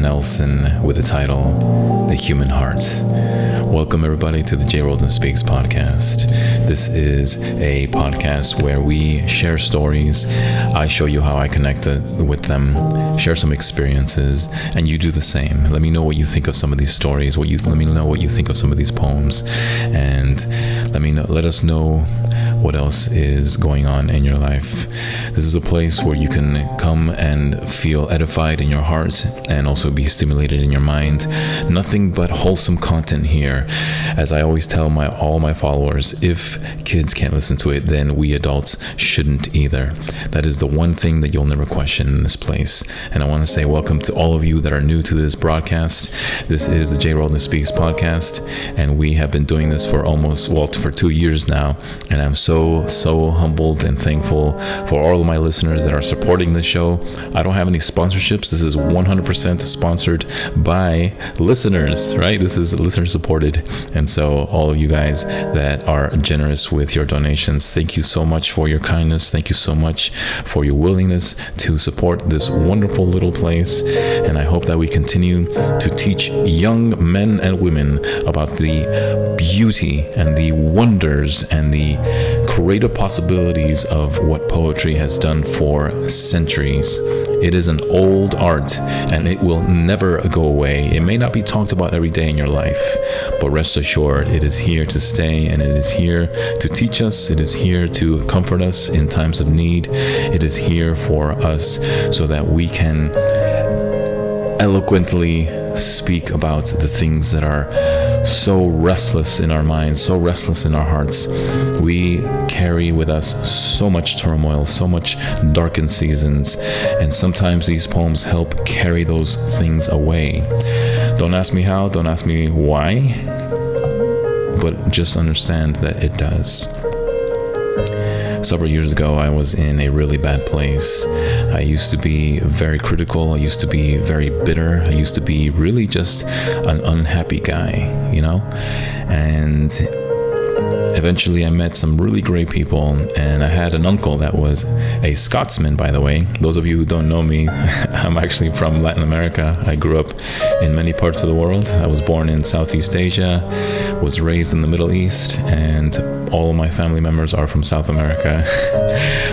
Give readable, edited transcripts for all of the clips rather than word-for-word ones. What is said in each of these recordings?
Nelson with the title, The Human Heart. Welcome everybody to the J. Roldan Speaks podcast. This is a podcast where we share stories. I show you how I connect with them, share some experiences, and you do the same. Let me know what you think of some of these stories. Let me know what you think of some of these poems, and let us know what else is going on in your life. This is a place where you can come and feel edified in your heart and also be stimulated in your mind. Nothing but wholesome content here. As I always tell all my followers, if kids can't listen to it, then we adults shouldn't either. That is the one thing that you'll never question in this place. And I want to say welcome to all of you that are new to this broadcast. This is the J. Roldan Speaks podcast, and we have been doing this for for 2 years now, and I'm so humbled and thankful for all of my listeners that are supporting this show. I don't have any sponsorships. This is 100% sponsored by listeners, right? This is listener supported. And so all of you guys that are generous with your donations, thank you so much for your kindness. Thank you so much for your willingness to support this wonderful little place. And I hope that we continue to teach young men and women about the beauty and the wonders and the creative possibilities of what poetry has done for centuries. It is an old art, and it will never go away. It may not be talked about every day in your life, but rest assured, it is here to stay, and it is here to teach us. It is here to comfort us in times of need. It is here for us so that we can eloquently speak about the things that are so restless in our minds, so restless in our hearts. We carry with us so much turmoil, so much darkened seasons, and sometimes these poems help carry those things away. Don't ask me how, don't ask me why, but just understand that it does. Several years ago, I was in a really bad place. I used to be very critical. I used to be very bitter. I used to be really just an unhappy guy, And eventually I met some really great people, and I had an uncle that was a Scotsman, by the way. Those of you who don't know me, I'm actually from Latin America. I grew up in many parts of the world. I was born in Southeast Asia, was raised in the Middle East, and all of my family members are from South America.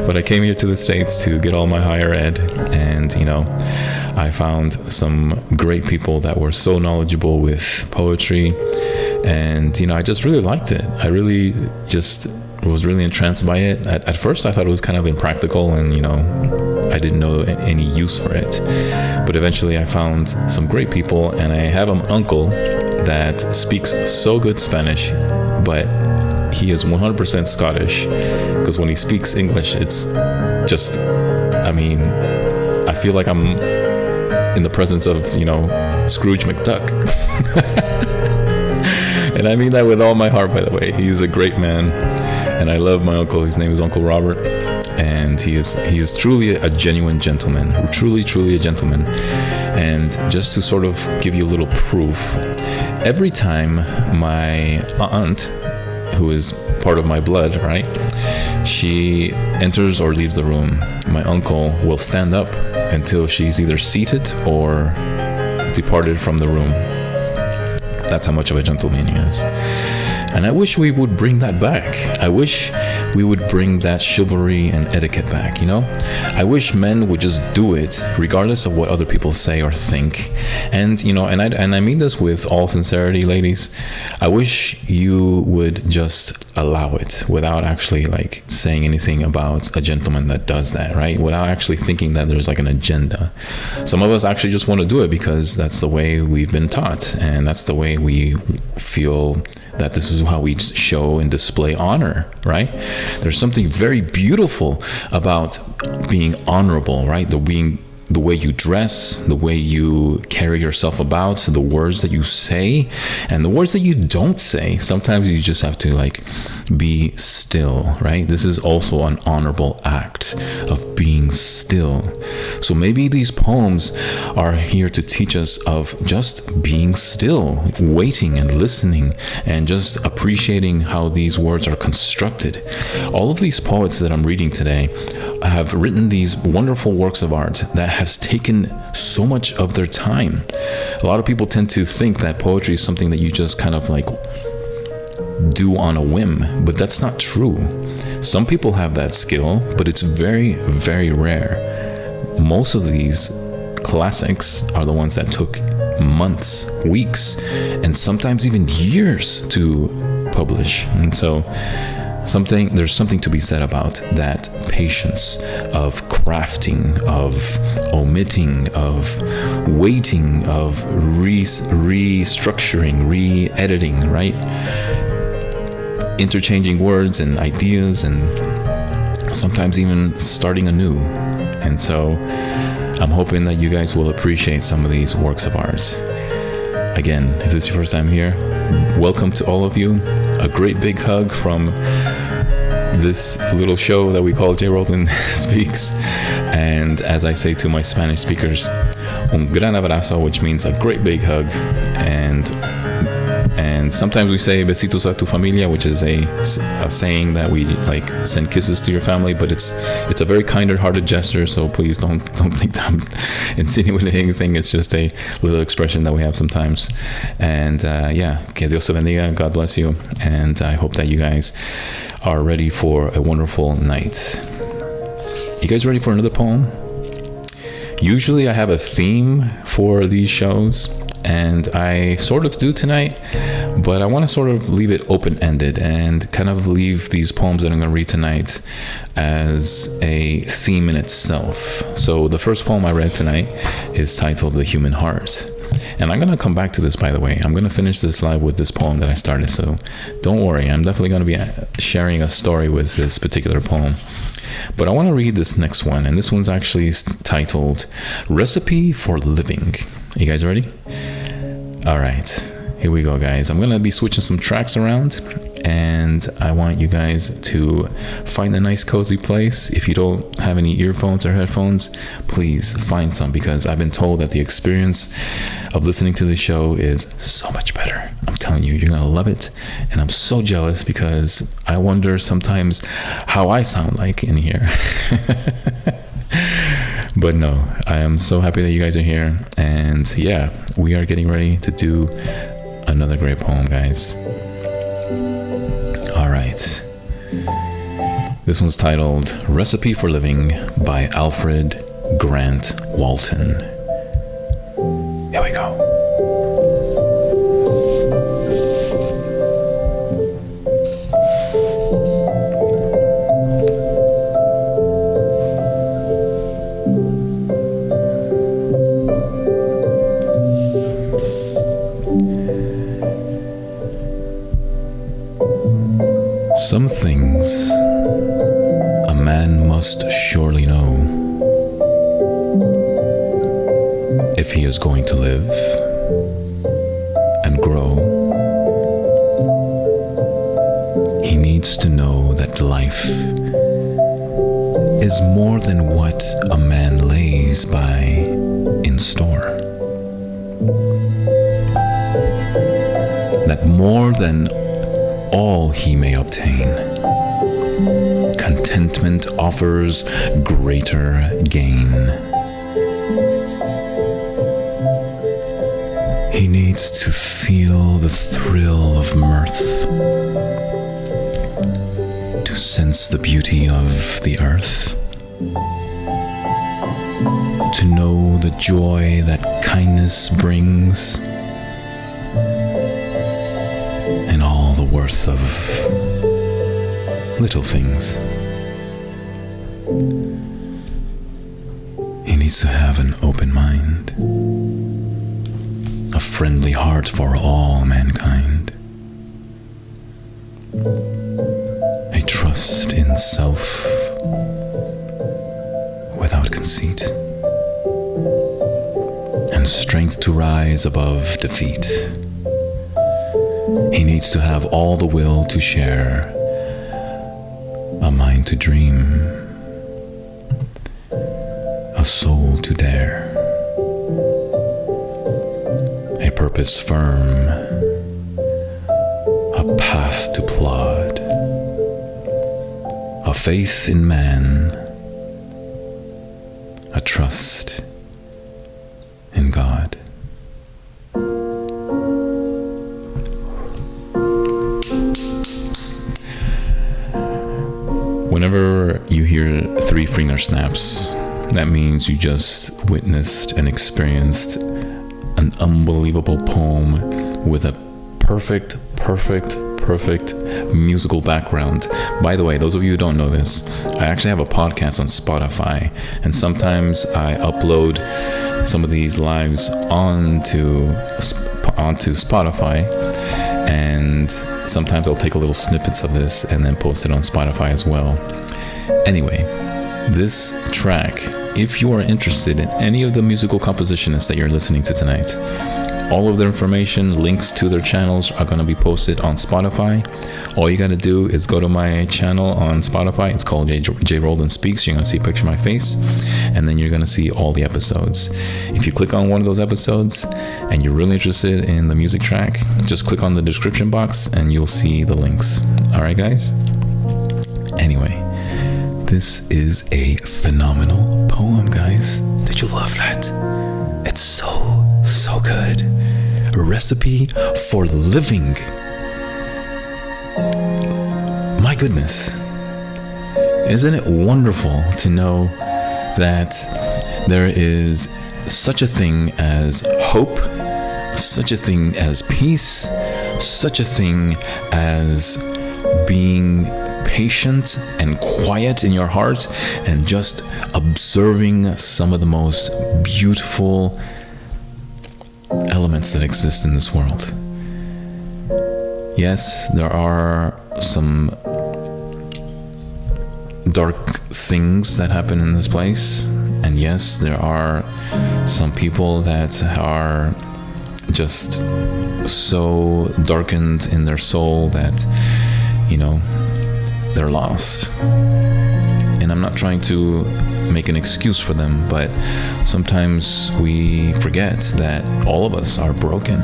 But I came here to the States to get all my higher ed, and I found some great people that were so knowledgeable with poetry, and I just really liked it. I really just was really entranced by it. At first I thought it was kind of impractical, and I didn't know any use for it, but eventually I found some great people, and I have an uncle that speaks so good Spanish, but he is 100% Scottish, because when he speaks English, it's just, I feel like I'm in the presence of, Scrooge McDuck. And I mean that with all my heart, by the way. He's a great man, and I love my uncle. His name is Uncle Robert, and he is truly a genuine gentleman, truly a gentleman. And just to sort of give you a little proof, every time my aunt, who is part of my blood, right, she enters or leaves the room, my uncle will stand up until she's either seated or departed from the room. That's how much of a gentleman he is. And I wish we would bring that back. I wish we would bring that chivalry and etiquette back, I wish men would just do it regardless of what other people say or think. And and I mean this with all sincerity, ladies. I wish you would just allow it without actually saying anything about a gentleman that does that, right? Without actually thinking that there's an agenda. Some of us actually just want to do it because that's the way we've been taught, and that's the way we feel that this is how we show and display honor, right? There's something very beautiful about being honorable, right? The way you dress, the way you carry yourself about, the words that you say, and the words that you don't say. Sometimes you just have to be still, right? This is also an honorable act of being still. So maybe these poems are here to teach us of just being still, waiting and listening, and just appreciating how these words are constructed. All of these poets that I'm reading today have written these wonderful works of art that has taken so much of their time. A lot of people tend to think that poetry is something that you just kind of like do on a whim, but that's not true. Some people have that skill, but it's very, very rare. Most of these classics are the ones that took months, weeks, and sometimes even years to publish. And so there's something to be said about that patience of crafting, of omitting, of waiting, of restructuring, re-editing, right? Interchanging words and ideas, and sometimes even starting anew. And so I'm hoping that you guys will appreciate some of these works of art. Again, if this is your first time here, welcome to all of you. A great big hug from this little show that we call J. Roldan Speaks. And as I say to my Spanish speakers, un gran abrazo, which means a great big hug. And sometimes we say besitos a tu familia, which is a saying that we like send kisses to your family, but it's a very kinder-hearted gesture. So please don't think that I'm insinuating anything. It's just a little expression that we have sometimes. And que Dios te bendiga. God bless you. And I hope that you guys are ready for a wonderful night. You guys ready for another poem? Usually I have a theme for these shows, and I sort of do tonight, but I want to sort of leave it open-ended and kind of leave these poems that I'm going to read tonight as a theme in itself. So the first poem I read tonight is titled The Human Heart. And I'm going to come back to this, by the way. I'm going to finish this live with this poem that I started, so don't worry. I'm definitely going to be sharing a story with this particular poem. But I want to read this next one, and this one's actually titled Recipe for Living. Are you guys ready? All right, here we go, guys. I'm going to be switching some tracks around, and I want you guys to find a nice cozy place. If you don't have any earphones or headphones, please find some, because I've been told that the experience of listening to the show is so much better. I'm telling you, you're going to love it. And I'm so jealous, because I wonder sometimes how I sound like in here. But no, I am so happy that you guys are here. And yeah, we are getting ready to do another great poem, guys. All right. This one's titled Recipe for Living by Alfred Grant Walton. Here we go. Some things a man must surely know if he is going to live and grow. He needs to know that life is more than what a man lays by in store. That more than all he may obtain, contentment offers greater gain. He needs to feel the thrill of mirth, to sense the beauty of the earth, to know the joy that kindness brings, and all the worth of little things. He needs to have an open mind, a friendly heart for all mankind, a trust in self without conceit, and strength to rise above defeat. He needs to have all the will to share a mind to dream, a soul to dare, a purpose firm, a path to plod, a faith in man, a trust in God. Whenever you hear 3 finger snaps, that means you just witnessed and experienced an unbelievable poem with a perfect musical background. By the way, those of you who don't know this, I actually have a podcast on Spotify, and sometimes I upload some of these lives onto Spotify, and sometimes I'll take a little snippets of this and then post it on Spotify as well. Anyway, this track, if you are interested in any of the musical compositionists that you're listening to tonight, all of their information, links to their channels are going to be posted on Spotify. All you got to do is go to my channel on Spotify. It's called J. Roldan Speaks. You're going to see a picture of my face, and then you're going to see all the episodes. If you click on one of those episodes and you're really interested in the music track, just click on the description box and you'll see the links. All right, guys? Anyway, this is a phenomenal poem, guys. Did you love that? It's so good. A recipe for living. My goodness. Isn't it wonderful to know that there is such a thing as hope, such a thing as peace, such a thing as being patient and quiet in your heart and just observing some of the most beautiful elements that exist in this world. Yes, there are some dark things that happen in this place, and yes, there are some people that are just so darkened in their soul that, you know, they're lost. And I'm not trying to make an excuse for them, but sometimes we forget that all of us are broken.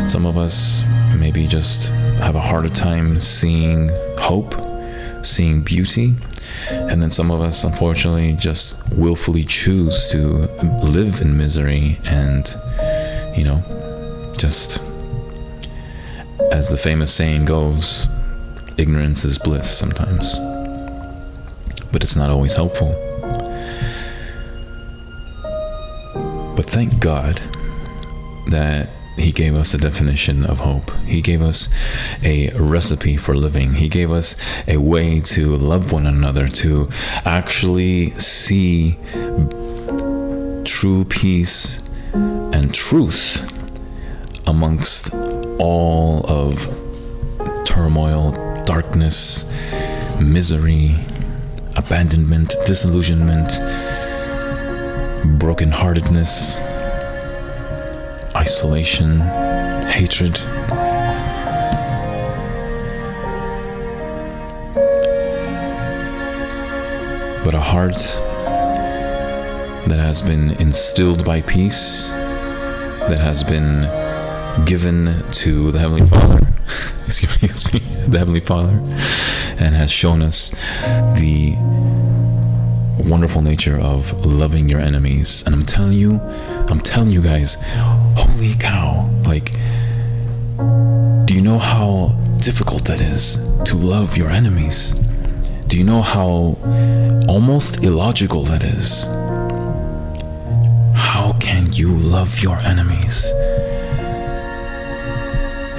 Some of us maybe just have a harder time seeing hope, seeing beauty, and then some of us unfortunately just willfully choose to live in misery and, you know, just, as the famous saying goes, ignorance is bliss sometimes. But it's not always helpful. But thank God that He gave us a definition of hope. He gave us a recipe for living. He gave us a way to love one another, to actually see true peace and truth amongst all of turmoil, darkness, misery, abandonment, disillusionment, brokenheartedness, isolation, hatred. But a heart that has been instilled by peace, that has been given to the Heavenly Father, excuse me, the Heavenly Father, and has shown us the wonderful nature of loving your enemies. And I'm telling you guys, holy cow, like, do you know how difficult that is to love your enemies? Do you know how almost illogical that is? How can you love your enemies?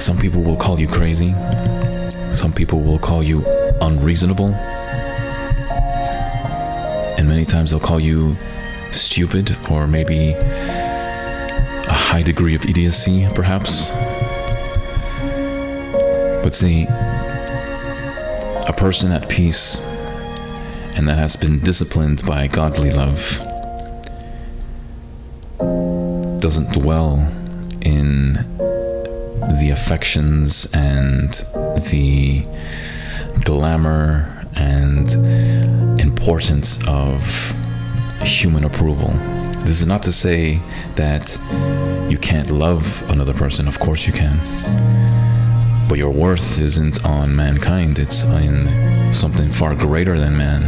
Some people will call you crazy. Some people will call you unreasonable. And many times they'll call you stupid, or maybe a high degree of idiocy, perhaps. But see, a person at peace and that has been disciplined by godly love doesn't dwell in the affections and the glamour and importance of human approval. This is not to say that you can't love another person. Of course you can. But your worth isn't on mankind. It's in something far greater than man.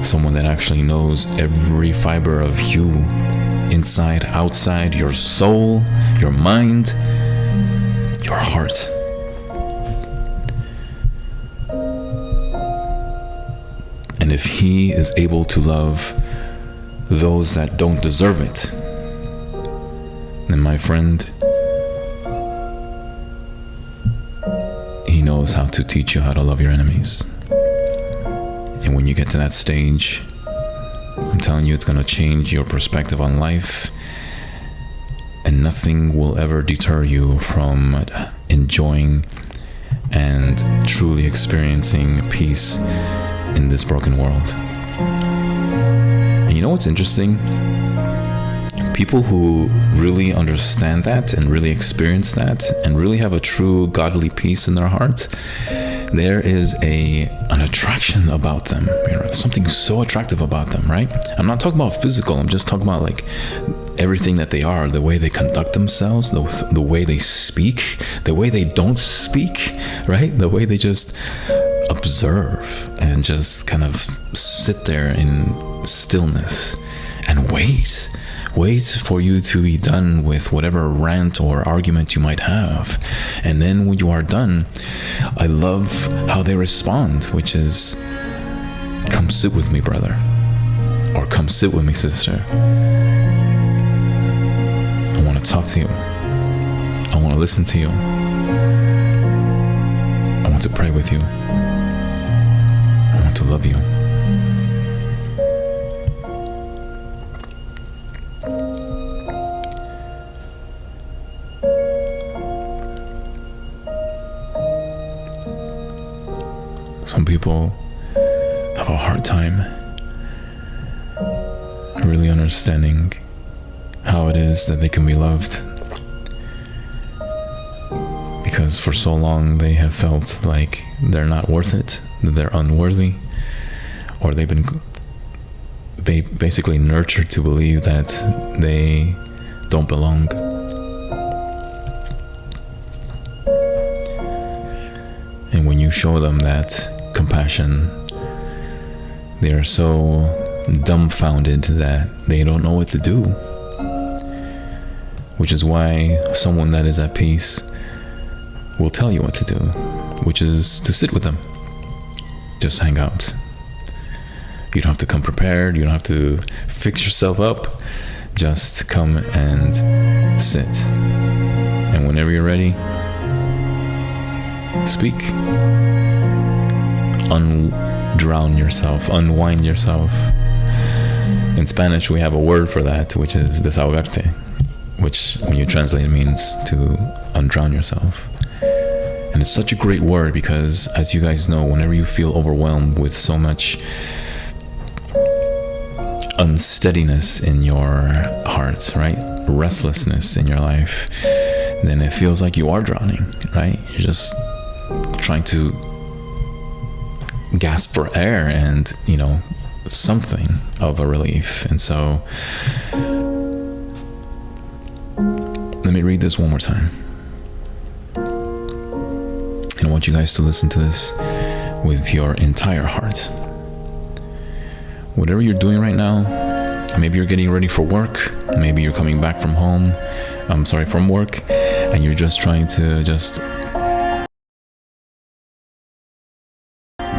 Someone that actually knows every fiber of you, inside, outside, your soul, your mind, your heart. And if he is able to love those that don't deserve it, then my friend, he knows how to teach you how to love your enemies. And when you get to that stage, I'm telling you, it's going to change your perspective on life, and nothing will ever deter you from enjoying and truly experiencing peace in this broken world. And you know what's interesting? People who really understand that and really experience that and really have a true godly peace in their heart, there is an attraction about them. Something so attractive about them, right? I'm not talking about physical. I'm just talking about like everything that they are, the way they conduct themselves, the way they speak, the way they don't speak, right? The way they just observe and just kind of sit there in stillness and wait for you to be done with whatever rant or argument you might have. And then when you are done, I love how they respond, which is, come sit with me, brother, or come sit with me, sister. I want to talk to you. I want to listen to you. I want to pray with you. I want to love you. Some people have a hard time really understanding how it is that they can be loved, because for so long they have felt like they're not worth it, that they're unworthy, or they've been basically nurtured to believe that they don't belong. And when you show them that compassion, they are so dumbfounded that they don't know what to do. Which is why someone that is at peace will tell you what to do, which is to sit with them. Just hang out. You don't have to come prepared. You don't have to fix yourself up. Just come and sit. And whenever you're ready, speak. Undrown yourself, unwind yourself. In Spanish, we have a word for that, which is desahogarte, which when you translate it means to undrown yourself. And it's such a great word because, as you guys know, whenever you feel overwhelmed with so much unsteadiness in your heart, right? Restlessness in your life, then it feels like you are drowning, right? You're just trying to gasp for air and, something of a relief. And so let me read this one more time. And I want you guys to listen to this with your entire heart. Whatever you're doing right now, maybe you're getting ready for work, maybe you're coming back from work, and you're just trying to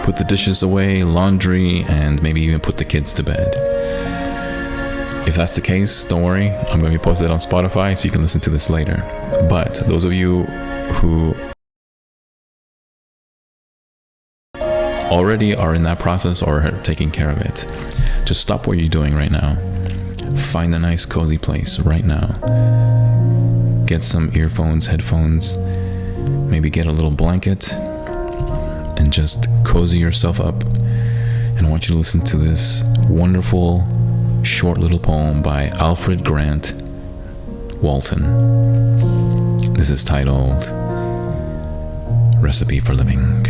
put the dishes away, laundry, and maybe even put the kids to bed. If that's the case, don't worry. I'm going to be posted on Spotify so you can listen to this later. But those of you who already are in that process or are taking care of it, just stop what you're doing right now. Find a nice cozy place right now. Get some earphones, headphones, maybe get a little blanket and just cozy yourself up. And I want you to listen to this wonderful short little poem by Alfred Grant Walton. This is titled Recipe for Living.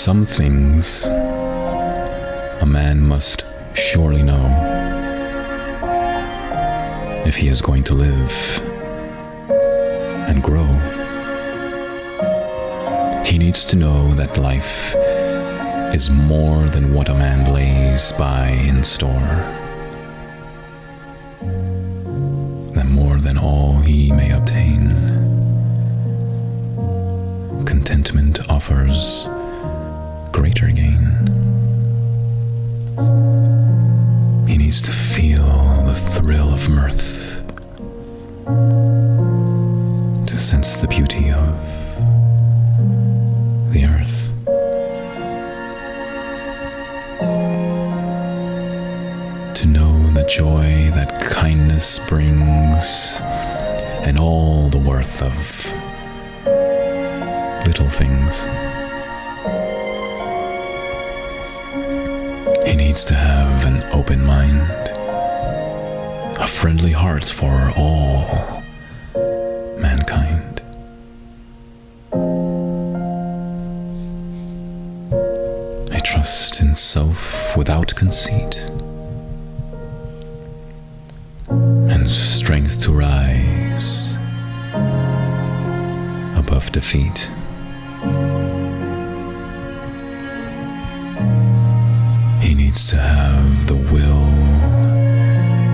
Some things a man must surely know if he is going to live and grow. He needs to know that life is more than what a man lays by in store, than more than all he may obtain. Contentment offers greater gain. He needs to feel the thrill of mirth, to sense the beauty of the earth. To know the joy that kindness brings, and all the worth of little things. He needs to have an open mind, a friendly heart for all mankind. A trust in self without conceit, and strength to rise above defeat. He needs to have the will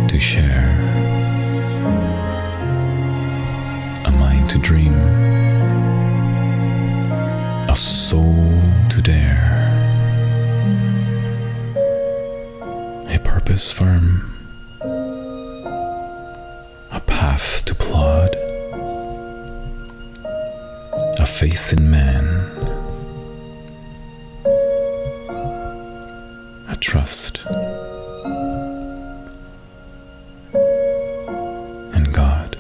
to share, a mind to dream, a soul to dare, a purpose firm, a path to plod, a faith in man, a trust in God.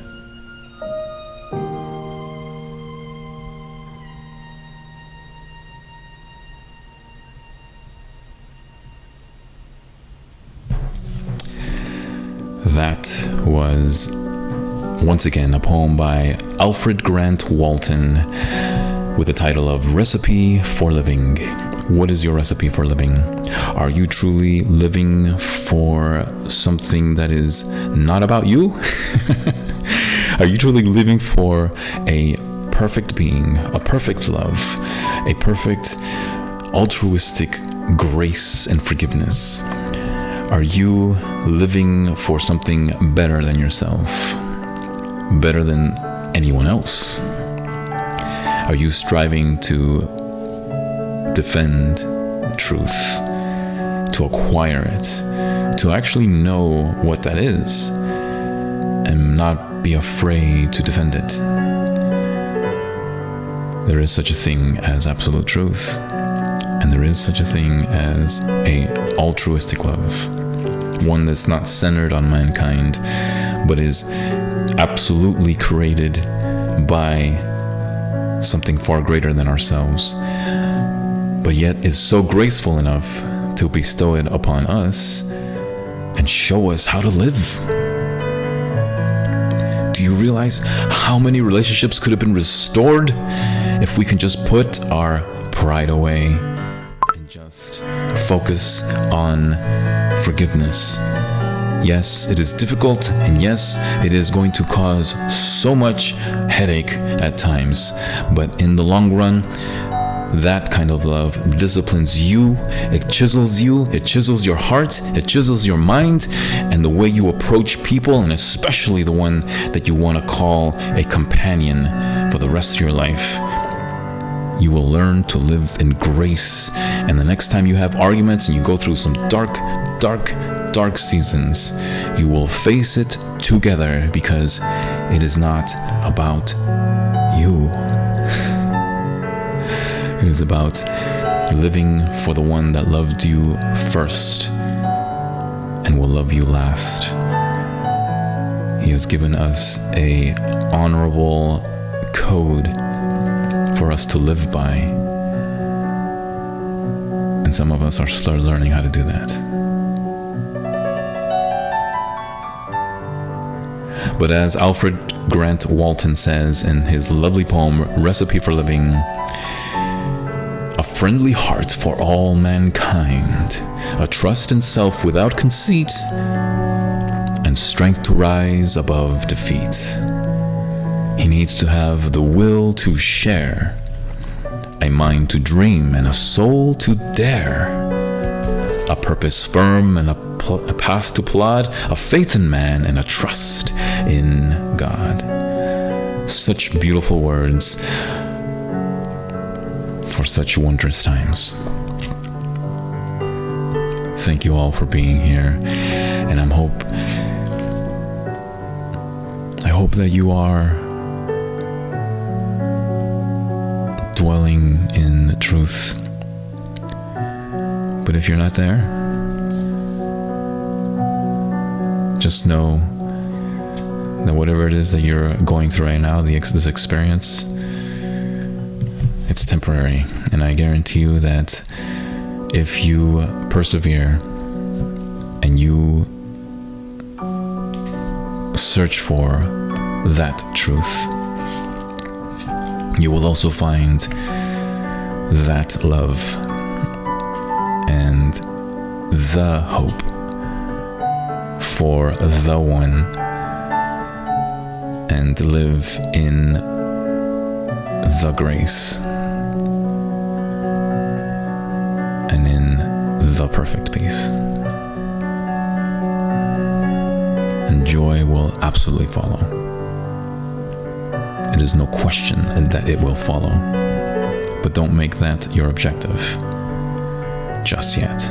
That was once again a poem by Alfred Grant Walton with the title of Recipe for Living. What is your recipe for living? Are you truly living for something that is not about you? Are you truly living for a perfect being, a perfect love, a perfect altruistic grace and forgiveness? Are you living for something better than yourself? Better than anyone else? Are you striving to defend truth, to acquire it, to actually know what that is, and not be afraid to defend it? There is such a thing as absolute truth, and there is such a thing as a altruistic love, one that's not centered on mankind, but is absolutely created by something far greater than ourselves, but yet is so graceful enough to bestow it upon us and show us how to live. Do you realize how many relationships could have been restored if we can just put our pride away and just focus on forgiveness? Yes, it is difficult, and yes, it is going to cause so much headache at times, but in the long run, that kind of love disciplines you, it chisels your heart, it chisels your mind, and the way you approach people, and especially the one that you want to call a companion for the rest of your life. You will learn to live in grace, and the next time you have arguments and you go through some dark seasons, you will face it together, because it is not about you. It is about living for the one that loved you first and will love you last. He has given us a honorable code for us to live by, and some of us are still learning how to do that. But as Alfred Grant Walton says in his lovely poem, Recipe for Living, a friendly heart for all mankind, a trust in self without conceit, and strength to rise above defeat. He needs to have the will to share, a mind to dream, and a soul to dare, a purpose firm and a path to plod, a faith in man and a trust in God. Such beautiful words for such wondrous times. Thank you all for being here, and I hope that you are dwelling in truth. But if you're not there, just know that whatever it is that you're going through right now, this experience, it's temporary. And I guarantee you that if you persevere and you search for that truth, you will also find that love and the hope for the one, and live in the grace and in the perfect peace. And joy will absolutely follow. It is no question that it will follow. But don't make that your objective just yet.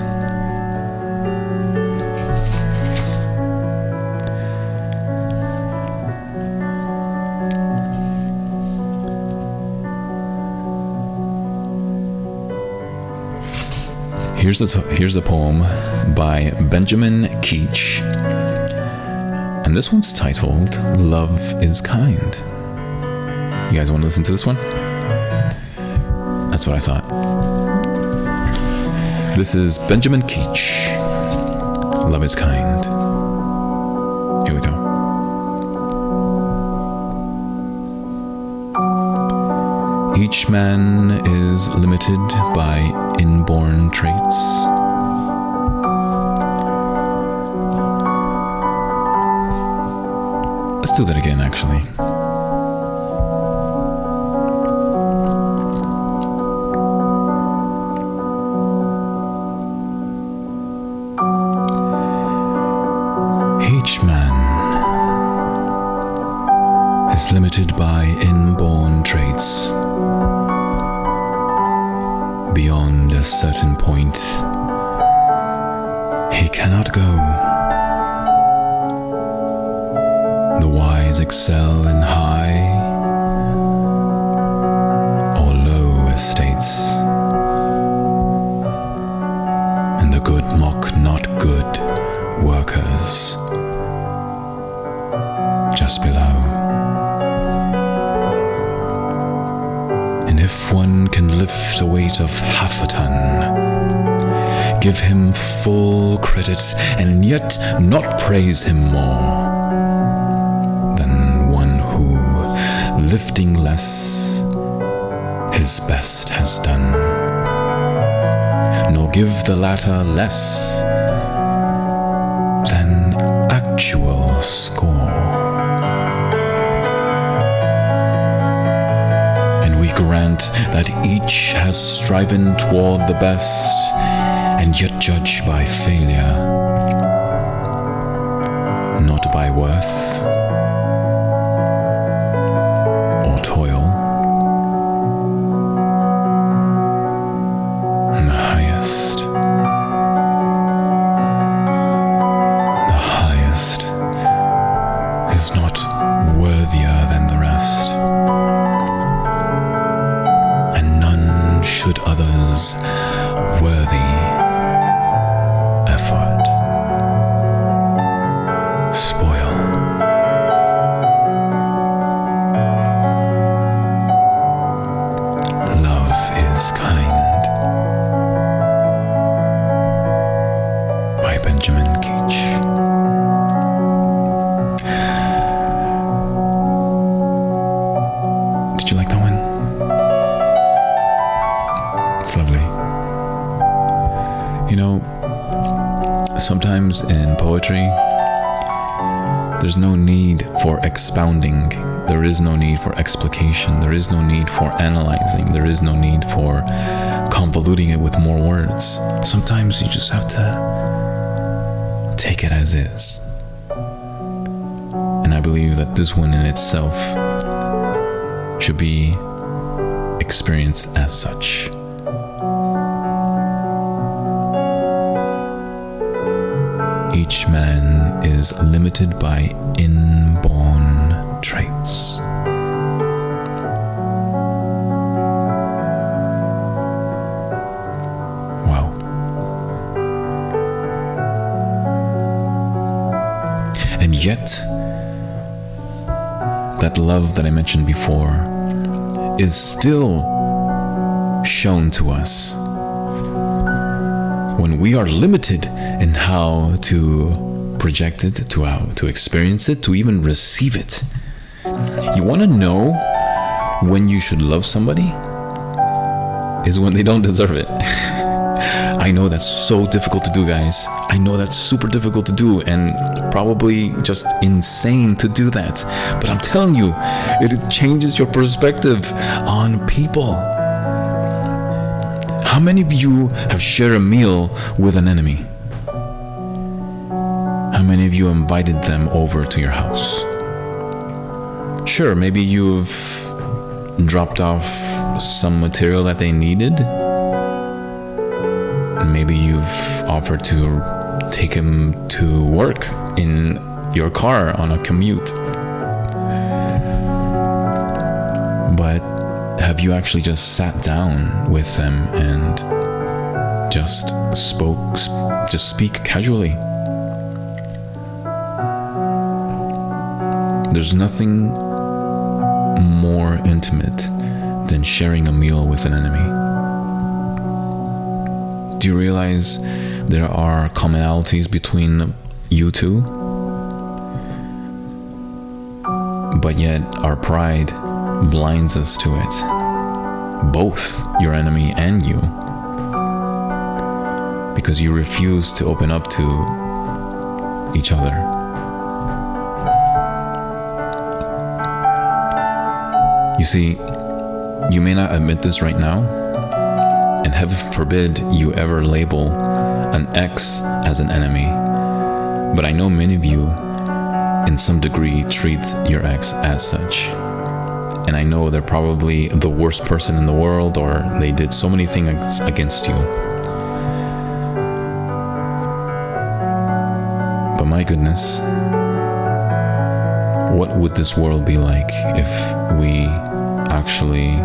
Here's a poem by Benjamin Keach, and this one's titled "Love is Kind." You guys want to listen to this one? That's what I thought. This is Benjamin Keach, "Love is Kind." Here we go. Each man is limited by inborn traits. Let's do that again, actually. Each man is limited by inborn traits. Beyond a certain point, he cannot go. The wise excel in high or low estates, and the good mock not good workers just below. And if one can lift a weight of half a ton, give him full credit and yet not praise him more than one who, lifting less, his best has done, nor give the latter less than actual score. Grant that each has striven toward the best, and yet judge by failure, not by worth or toil. And the highest is not worthier than the rest. Should others worthy effort spoil. Love is Kind by Benjamin Keach. Did you like that one? It's lovely. You know, sometimes in poetry, there's no need for expounding. There is no need for explication. There is no need for analyzing. There is no need for convoluting it with more words. Sometimes you just have to take it as is. And I believe that this one in itself should be experienced as such. Each man is limited by inborn traits. Wow. And yet, that love that I mentioned before is still shown to us when we are limited in how to project it, to how to experience it, to even receive it. You want to know when you should love somebody? Is when they don't deserve it. I know that's so difficult to do, guys. I know that's super difficult to do and probably just insane to do that. But I'm telling you, it changes your perspective on people. How many of you have shared a meal with an enemy? How many of you invited them over to your house? Sure, maybe you've dropped off some material that they needed. Maybe you've offered to take them to work in your car on a commute. But have you actually just sat down with them and just speak casually? There's nothing more intimate than sharing a meal with an enemy. Do you realize there are commonalities between you two? But yet our pride blinds us to it. Both your enemy and you. Because you refuse to open up to each other. You see, you may not admit this right now, and heaven forbid you ever label an ex as an enemy. But I know many of you, in some degree, treat your ex as such. And I know they're probably the worst person in the world, or they did so many things against you. But my goodness, what would this world be like if we actually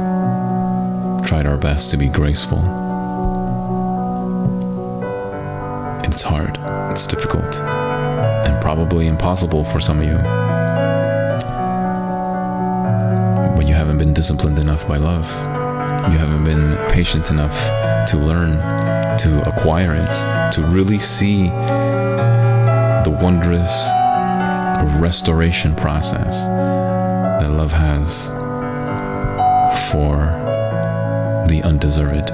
tried our best to be graceful? It's hard, it's difficult, and probably impossible for some of you. But you haven't been disciplined enough by love. You haven't been patient enough to learn, to acquire it, to really see the wondrous restoration process that love has for the undeserved.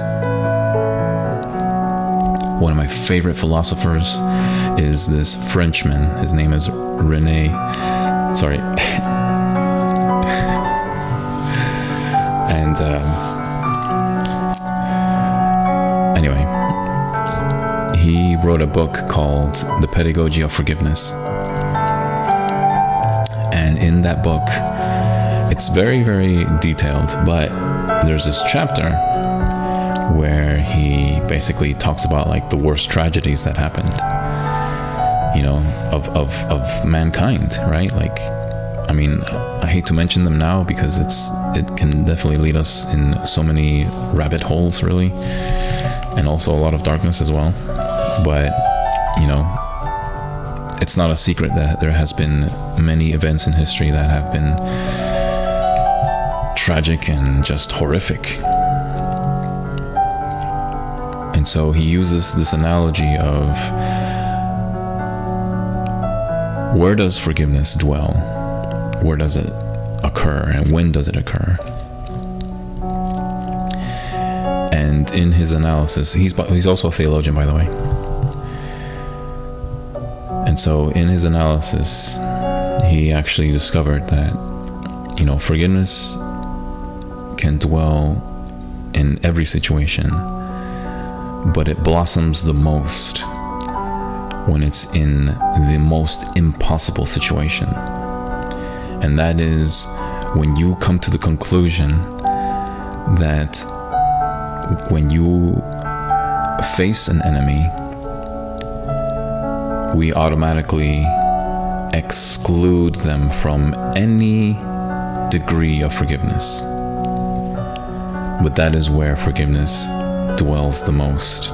One of my favorite philosophers is this Frenchman. His name is René. Sorry. And anyway, he wrote a book called The Pedagogy of Forgiveness. And in that book, it's very, very detailed, but there's this chapter where he basically talks about like the worst tragedies that happened, you know, of mankind, right? Like, I mean, I hate to mention them now because it can definitely lead us in so many rabbit holes, really, and also a lot of darkness as well. But, you know, it's not a secret that there has been many events in history that have been tragic and just horrific. And so he uses this analogy of where does forgiveness dwell? Where does it occur? And when does it occur? And in his analysis, he's also a theologian, by the way. And so in his analysis, he actually discovered that, forgiveness can dwell in every situation, but it blossoms the most when it's in the most impossible situation. And that is when you come to the conclusion that when you face an enemy, we automatically exclude them from any degree of forgiveness. But that is where forgiveness dwells the most,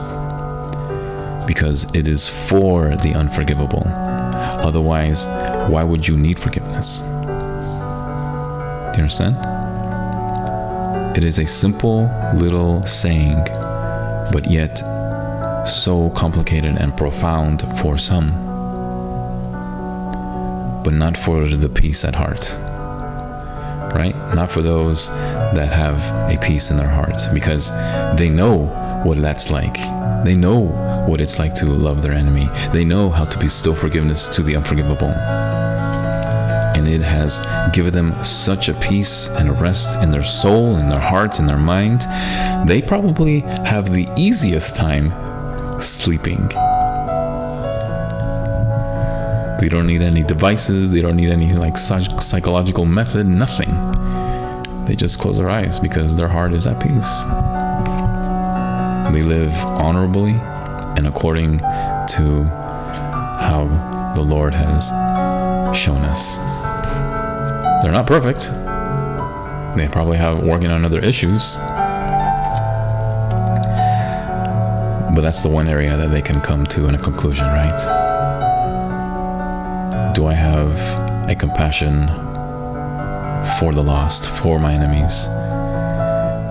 because it is for the unforgivable. Otherwise, why would you need forgiveness? Do you understand? It is a simple little saying, but yet so complicated and profound for some, but not for the peace at heart, right? Not for those that have a peace in their heart, because they know what that's like. They know what it's like to love their enemy. They know how to bestow forgiveness to the unforgivable. And it has given them such a peace and a rest in their soul, in their heart, in their mind. They probably have the easiest time sleeping. They don't need any devices. They don't need any psychological method, nothing. They just close their eyes because their heart is at peace. They live honorably and according to how the Lord has shown us. They're not perfect. They probably have working on other issues. But that's the one area that they can come to in a conclusion, right? Do I have a compassion for the lost, for my enemies?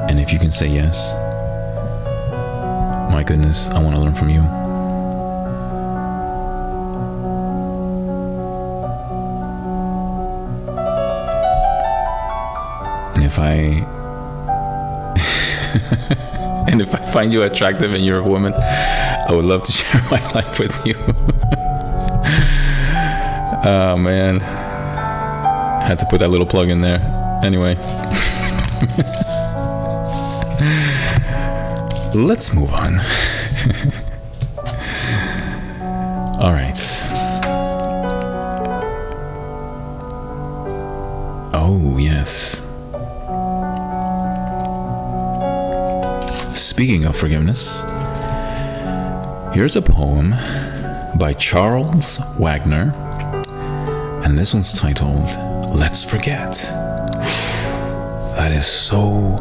And if you can say yes, my goodness, I want to learn from you. And if I find you attractive and you're a woman, I would love to share my life with you. Oh man, I had to put that little plug in there. Anyway, let's move on. All right. Oh yes. Speaking of forgiveness, here's a poem by Charles Wagner, and this one's titled, Let's Forget. That is so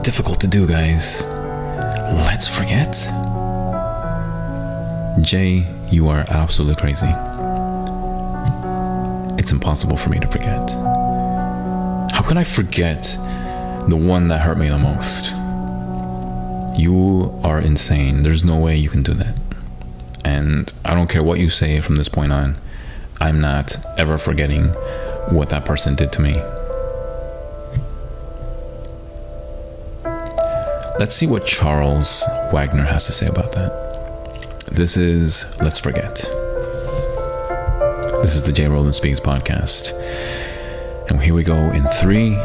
difficult to do, guys. Let's forget? Jay, you are absolutely crazy. It's impossible for me to forget. How can I forget the one that hurt me the most? You are insane. There's no way you can do that. And I don't care what you say from this point on. I'm not ever forgetting what that person did to me. Let's see what Charles Wagner has to say about that. This is Let's Forget. This is the Jay Roland Speaks podcast. And here we go in 3,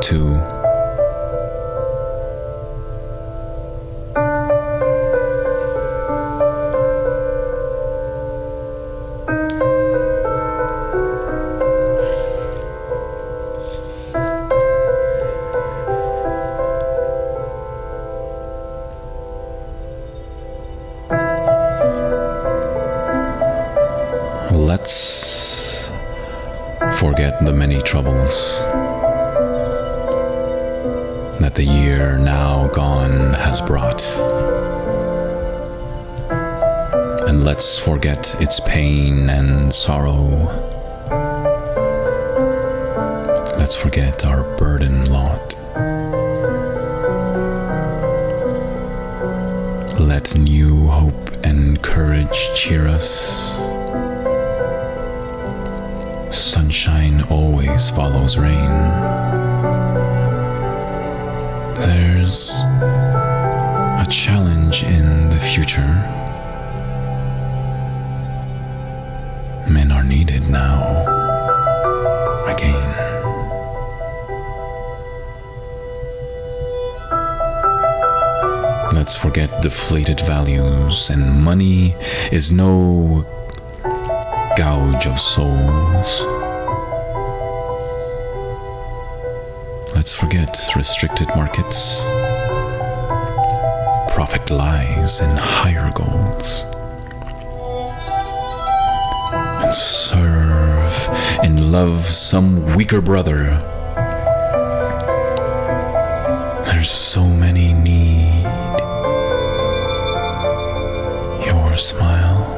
2, let's forget the many troubles that the year now gone has brought. And let's forget its pain and sorrow. Let's forget our burden lot. Let new hope and courage cheer us. Sunshine always follows rain. There's a challenge in the future. Men are needed now, again. Let's forget deflated values, and money is no gouge of souls. Let's forget restricted markets, profit lies, and higher goals. And serve and love some weaker brother. There's so many need your smile.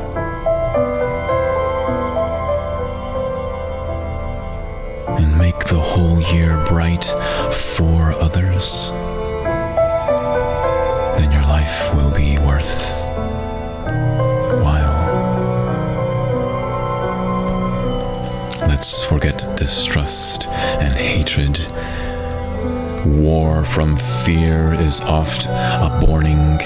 And make the whole year bright for others. Then your life will be worthwhile. Let's forget distrust and hatred. War from fear is oft upborning.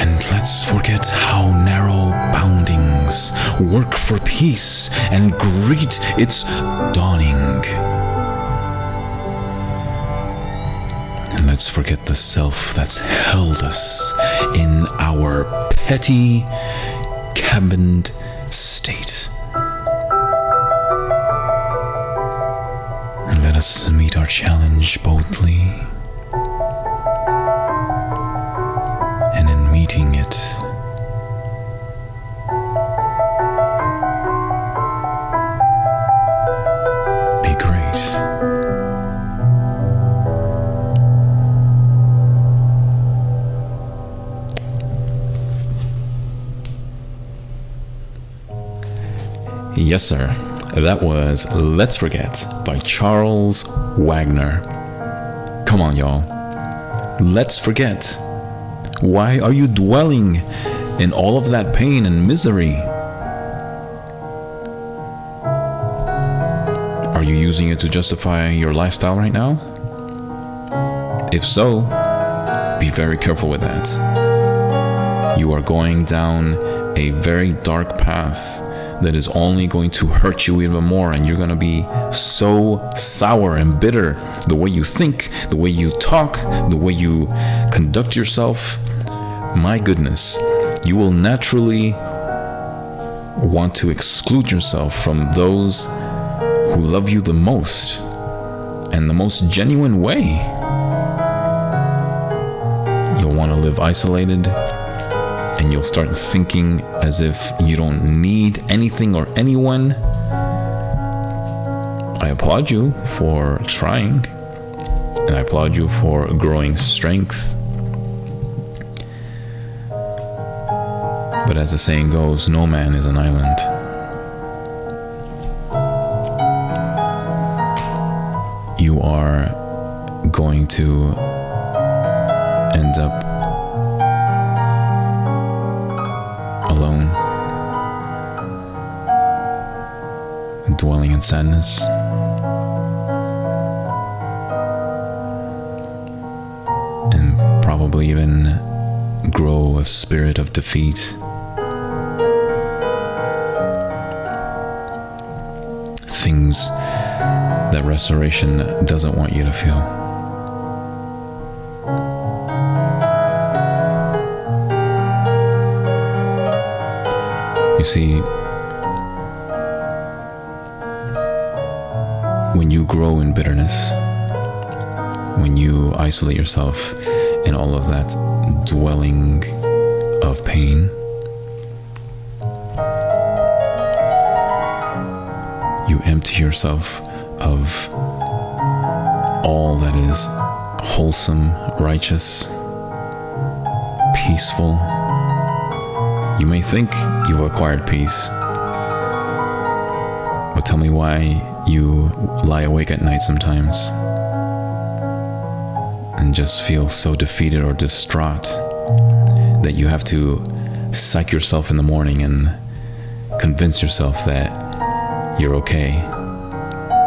And let's forget how narrow boundings work for peace and greet its dawning. And let's forget the self that's held us in our petty, cabined state. And let us meet our challenge boldly. And in meeting it, be great. Yes, sir. That was Let's Forget by Charles Wagner. Come on, y'all. Let's forget. Why are you dwelling in all of that pain and misery? Are you using it to justify your lifestyle right now? If so, be very careful with that. You are going down a very dark path that is only going to hurt you even more, and you're going to be so sour and bitter. The way you think, the way you talk, the way you conduct yourself, my goodness, you will naturally want to exclude yourself from those who love you the most and the most genuine way. You'll want to live isolated, and you'll start thinking as if you don't need anything or anyone. I applaud you for trying, and I applaud you for growing strength. But as the saying goes, no man is an island. You are going to end up alone, dwelling in sadness. And probably even grow a spirit of defeat. Things that restoration doesn't want you to feel. You see, when you grow in bitterness, when you isolate yourself in all of that dwelling of pain, you empty yourself of all that is wholesome, righteous, peaceful. You may think you've acquired peace, but tell me why you lie awake at night sometimes and just feel so defeated or distraught that you have to psych yourself in the morning and convince yourself that you're okay.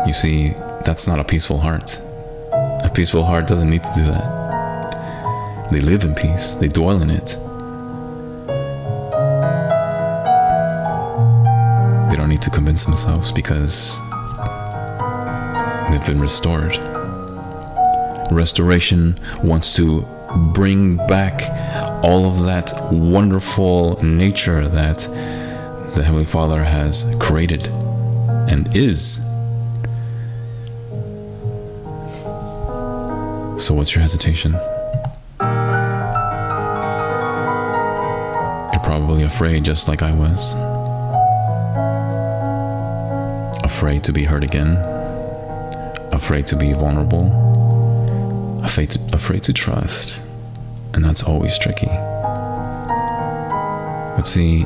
You see, that's not a peaceful heart. A peaceful heart doesn't need to do that. They live in peace. They dwell in it. They don't need to convince themselves because they've been restored. Restoration wants to bring back all of that wonderful nature that the Heavenly Father has created and is. So what's your hesitation? You're probably afraid, just like I was. Afraid to be hurt again. Afraid to be vulnerable. Afraid to trust. And that's always tricky. But see,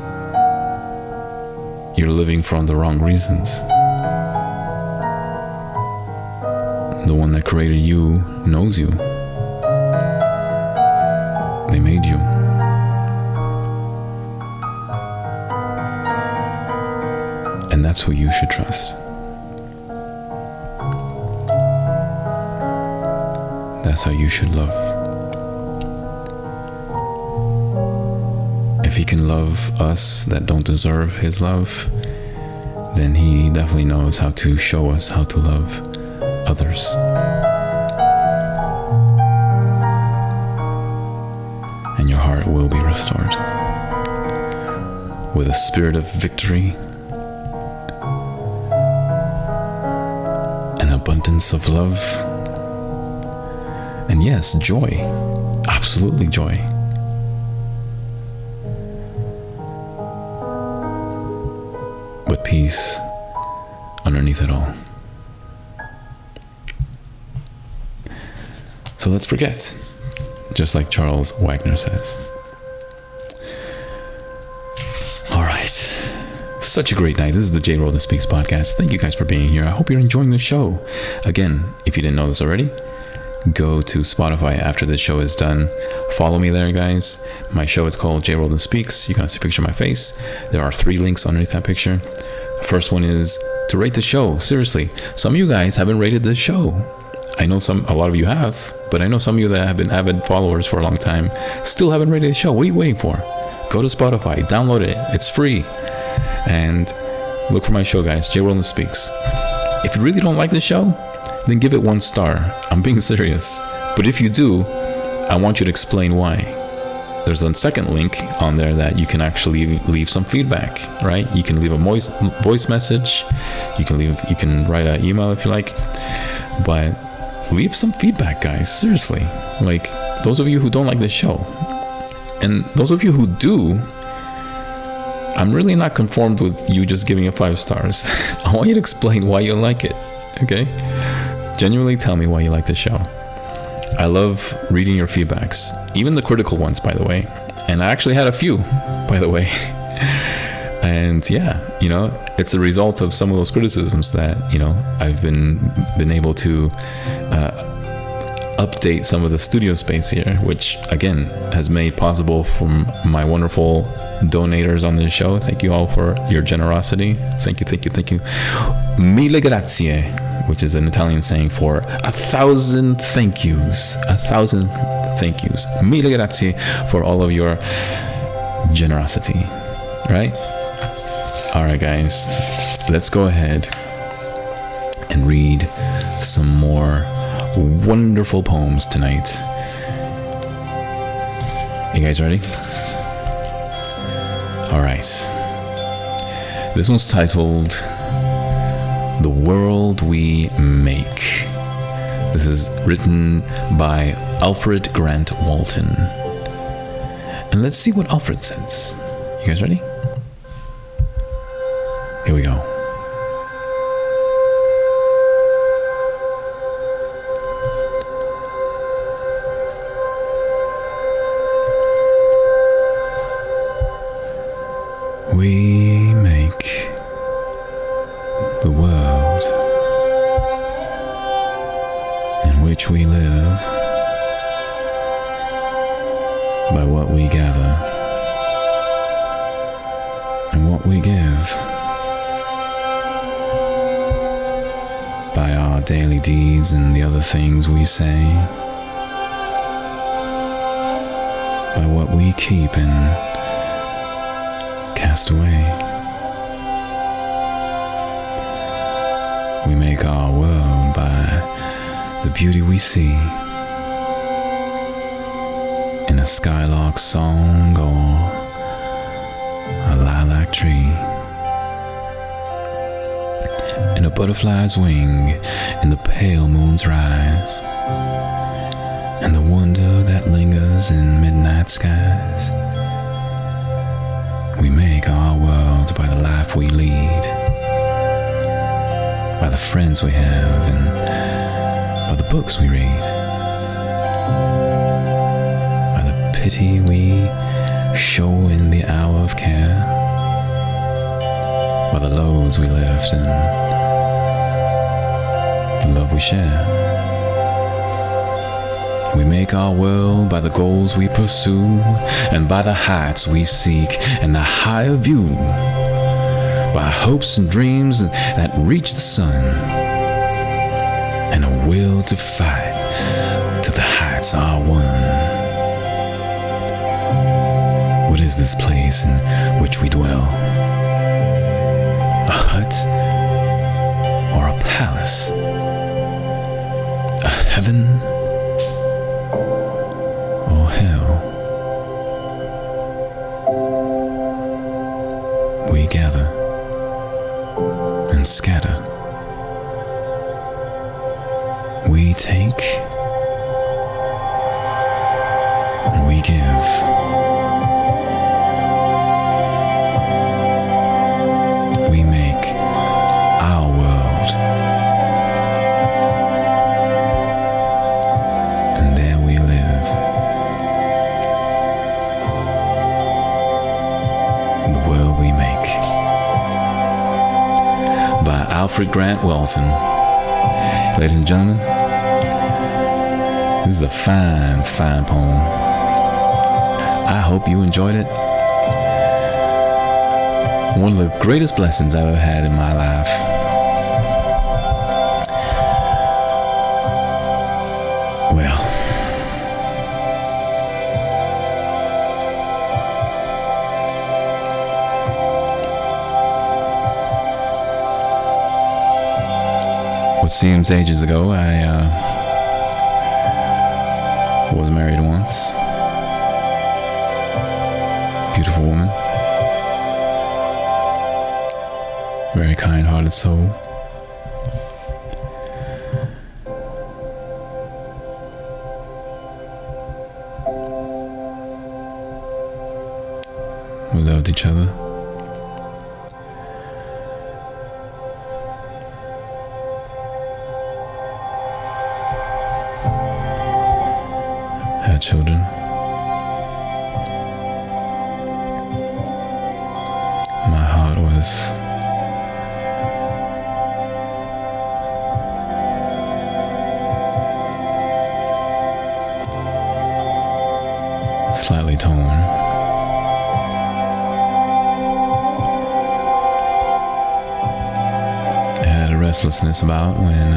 you're living for the wrong reasons. The one that created you knows you. They made you. And that's who you should trust. That's how you should love. If he can love us that don't deserve his love, then he definitely knows how to show us how to love others. And your heart will be restored with a spirit of victory, an abundance of love, and yes, joy, absolutely joy. But peace underneath it all. So let's forget, just like Charles Wagner says. All right. Such a great night. This is the Jay Roldan Speaks podcast. Thank you guys for being here. I hope you're enjoying the show. Again, if you didn't know this already, go to Spotify after this show is done. Follow me there, guys. My show is called Jay Roldan Speaks. You can see a picture of my face. There are 3 links underneath that picture. The first one is to rate the show. Seriously, some of you guys haven't rated this show. I know a lot of you have, but I know some of you that have been avid followers for a long time still haven't rated the show. What are you waiting for? Go to Spotify, download it. It's free. And look for my show, guys. Jay Roldan Speaks. If you really don't like the show, then give it 1 star. I'm being serious. But if you do, I want you to explain why. There's a second link on there that you can actually leave some feedback, right? You can leave a voice message. You can write an email if you like. But leave some feedback, guys. Seriously. Like, those of you who don't like this show, and those of you who do, I'm really not conformed with you just giving it 5 stars. I want you to explain why you like it, okay? Genuinely tell me why you like the show. I love reading your feedbacks, even the critical ones, by the way. And I actually had a few, by the way. And yeah, it's a result of some of those criticisms that, I've been able to update some of the studio space here, which again has made possible from my wonderful donators on this show. Thank you all for your generosity. Thank you. Mille grazie, which is an Italian saying for 1,000 thank yous. 1,000 thank yous. Mille grazie for all of your generosity. Right? All right, guys. Let's go ahead and read some more wonderful poems tonight. You guys ready? All right. This one's titled The World We Make. This is written by Alfred Grant Walton. And let's see what Alfred says. You guys ready? Here we go. We make the world in which we live by what we gather and what we give, by our daily deeds and the other things we say. by what we keep and cast away. We make our world by the beauty we see in a skylark song or a lilac tree, in a butterfly's wing in the pale moon's rise, and the wonder that lingers in midnight skies. We make our world by the life we lead, by the friends we have, and by the books we read, by the pity we show in the hour of care, by the loads we lift and the love we share. We make our world by the goals we pursue, and by the heights we seek and the higher view, by hopes and dreams that reach the sun, and a will to fight till the heights are won. What is this place in which we dwell? A hut or a palace? A heaven or hell? We gather and scatter. We take and we give. We make our world, and there we live. The world we make. By Alfred Grant Welton. Ladies and gentlemen, this is a fine, fine poem. I hope you enjoyed it. One of the greatest blessings I've ever had in my life. Well, what seems ages ago, I was married once. Beautiful woman. Very kind-hearted soul. We loved each other. Had children. My heart was slightly torn. I had a restlessness about when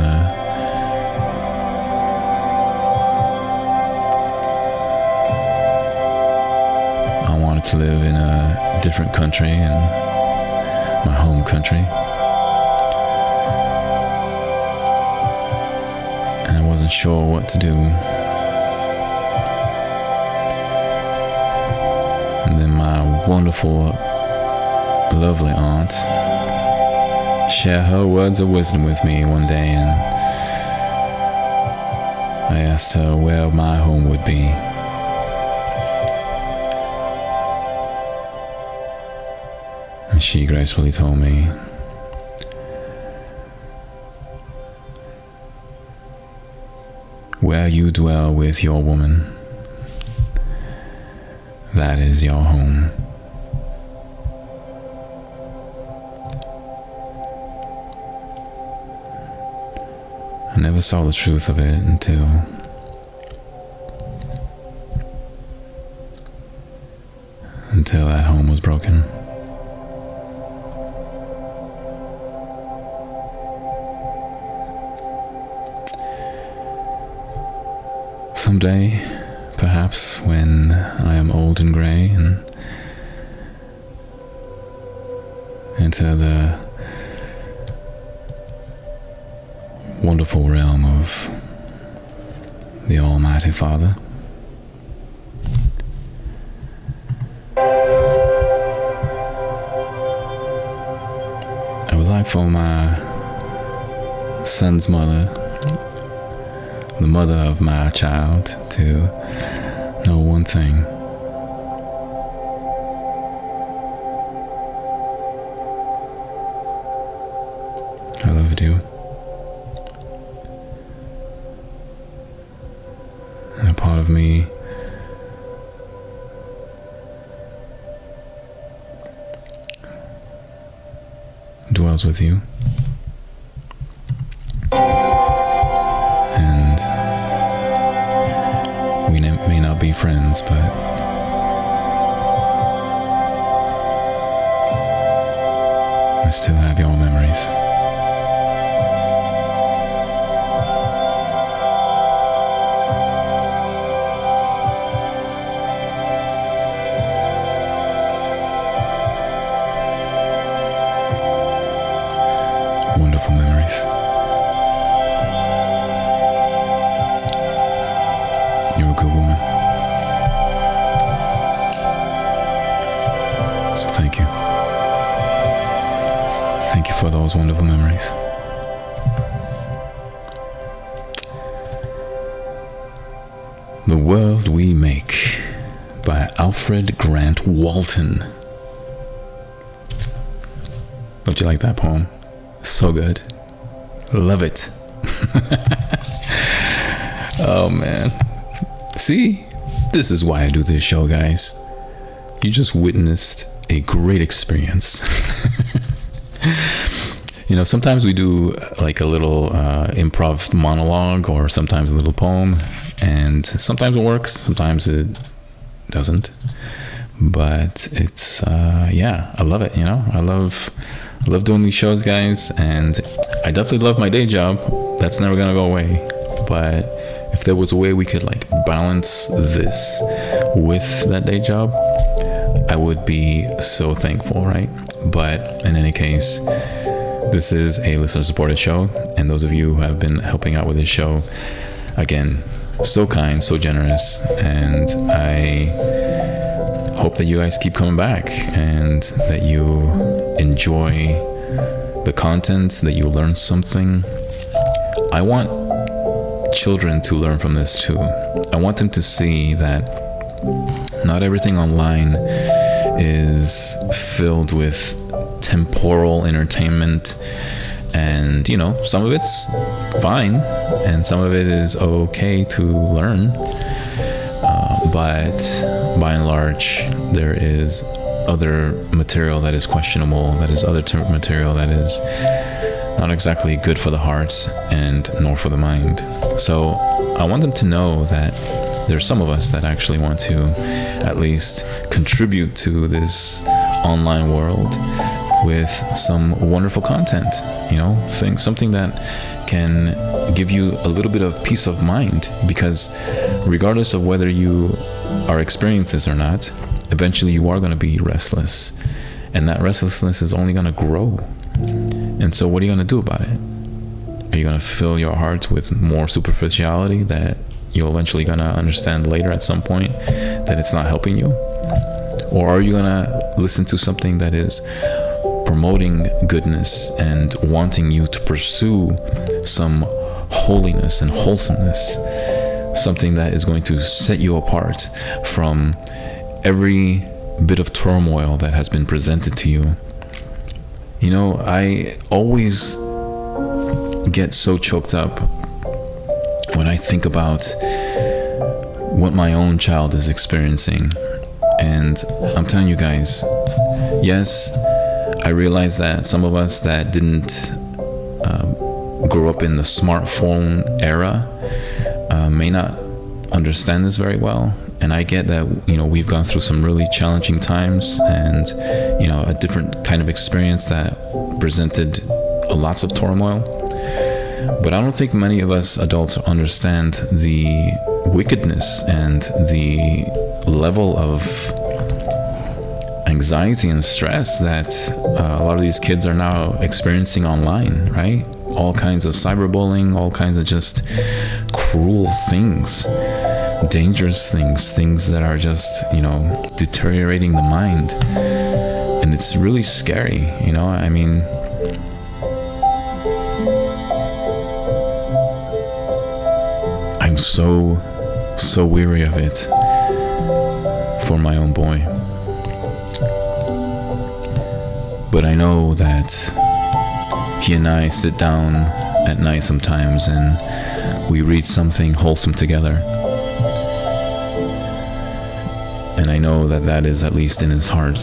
I wanted to live in a different country, in my home country. And I wasn't sure what to do. And then my wonderful, lovely aunt shared her words of wisdom with me one day, and I asked her where my home would be. And she gracefully told me, where you dwell with your woman, that is your home. I never saw the truth of it until that home was broken. Someday, perhaps when I am old and grey and enter the wonderful realm of the Almighty Father. I would like for my son's mother, the mother of my child, to know one thing. I loved you. And a part of me dwells with you. And we may not be friends, but I still have your memories. Wonderful memories. You're a good woman. So thank you. Thank you for those wonderful memories. The World We Make by Alfred Grant Walton. Don't you like that poem? So good. Love it. Oh man. See? This is why I do this show, guys. You just witnessed a great experience. You know, sometimes we do like a little improv monologue or sometimes a little poem, and sometimes it works, sometimes it doesn't. But it's yeah, I love it, you know. I love doing these shows, guys, and I definitely love my day job. That's never gonna go away. But if there was a way we could like balance this with that day job, I would be so thankful, right? But in any case, this is a listener supported show, and those of you who have been helping out with this show, again, so kind, so generous, and I hope that you guys keep coming back and that you enjoy the content, that you learn something. I want children to learn from this too. I want them to see that not everything online is filled with temporal entertainment, and you know, some of it's fine and some of it is okay to learn, but by and large there is other material that is questionable, that is other material that is not exactly good for the heart and nor for the mind. So I want them to know that there's some of us that actually want to at least contribute to this online world with some wonderful content, you know, something that can give you a little bit of peace of mind, because regardless of whether you are experiencing this or not, eventually you are going to be restless, and that restlessness is only going to grow. And so what are you going to do about it? Are you going to fill your heart with more superficiality that you're eventually going to understand later at some point that it's not helping you? Or are you going to listen to something that is promoting goodness and wanting you to pursue some holiness and wholesomeness, something that is going to set you apart from every bit of turmoil that has been presented to you? You know, I always get so choked up when I think about what my own child is experiencing. And I'm telling you guys, yes, I realize that some of us that didn't grow up in the smartphone era may not understand this very well. And I get that, you know, we've gone through some really challenging times and, you know, a different kind of experience that presented lots of turmoil. But I don't think many of us adults understand the wickedness and the level of anxiety and stress that a lot of these kids are now experiencing online, right? All kinds of cyberbullying, all kinds of just cruel things, dangerous things that are just, deteriorating the mind. And it's really scary, I mean, I'm so weary of it for my own boy. But I know that he and I sit down at night sometimes and we read something wholesome together. And I know that is at least in his heart,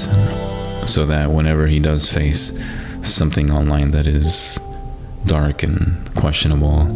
so that whenever he does face something online that is dark and questionable,